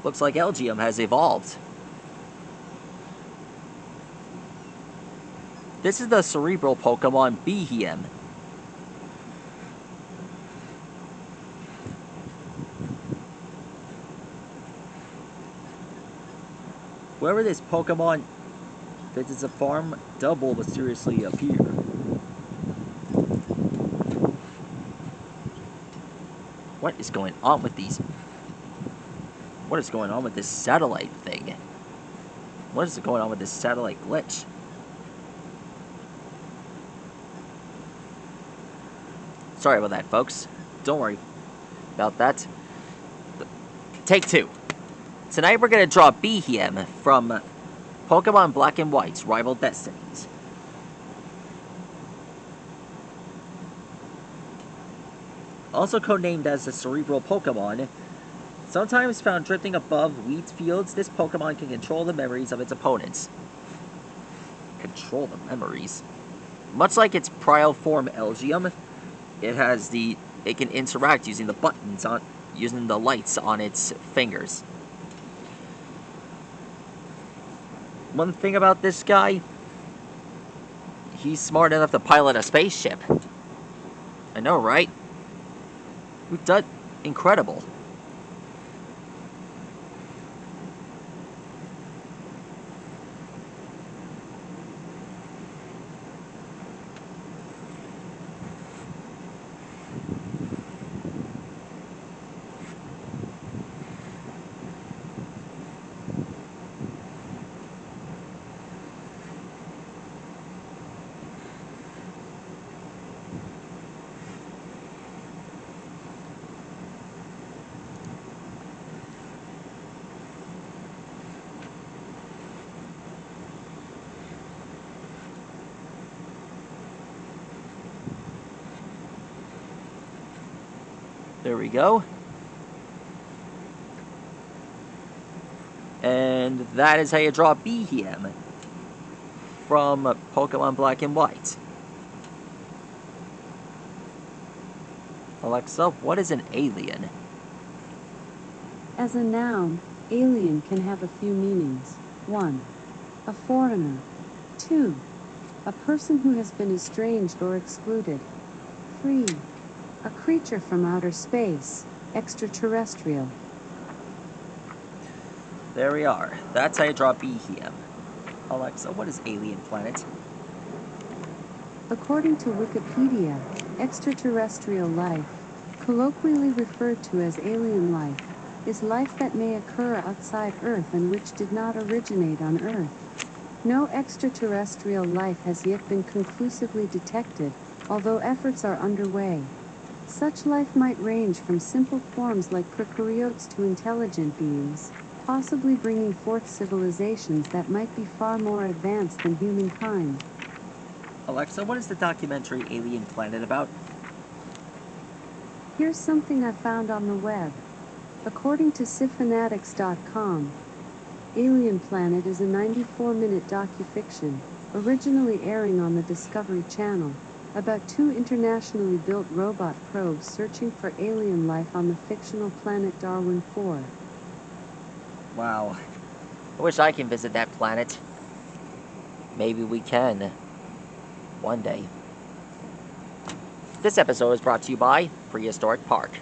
Looks like Elgium has evolved. This is the cerebral Pokemon Beeheyem. Wherever this Pokemon visits a farm, double mysteriously appear. What is going on with these? What is going on with this satellite thing? What is going on with this satellite glitch? Sorry about that, folks. Don't worry about that. Take two. Tonight we're going to draw Beeheyem from Pokemon Black and White's Rival Destinies. Also codenamed as the Cerebral Pokemon, sometimes found drifting above wheat fields, this Pokemon can control the memories of its opponents. Control the memories? Much like its prior form Elgium, it can interact using the buttons using the lights on its fingers. One thing about this guy, he's smart enough to pilot a spaceship. I know, right? We've done incredible. There we go. And that is how you draw Beeheyem from Pokemon Black and White. Alexa, what is an alien? As a noun, alien can have a few meanings. 1. A foreigner. 2. A person who has been estranged or excluded. 3. A creature from outer space, extraterrestrial. There we are. That's how you draw Beeheyem. Alexa, what is alien planet? According to Wikipedia, extraterrestrial life, colloquially referred to as alien life, is life that may occur outside Earth and which did not originate on Earth. No extraterrestrial life has yet been conclusively detected, although efforts are underway. Such life might range from simple forms like prokaryotes to intelligent beings, possibly bringing forth civilizations that might be far more advanced than humankind. Alexa, what is the documentary Alien Planet about? Here's something I found on the web. According to SciFanatics.com, Alien Planet is a 94-minute docufiction, originally airing on the Discovery Channel, about two internationally built robot probes searching for alien life on the fictional planet Darwin 4. Wow. I wish I can visit that planet. Maybe we can. One day. This episode is brought to you by Prehistoric Park.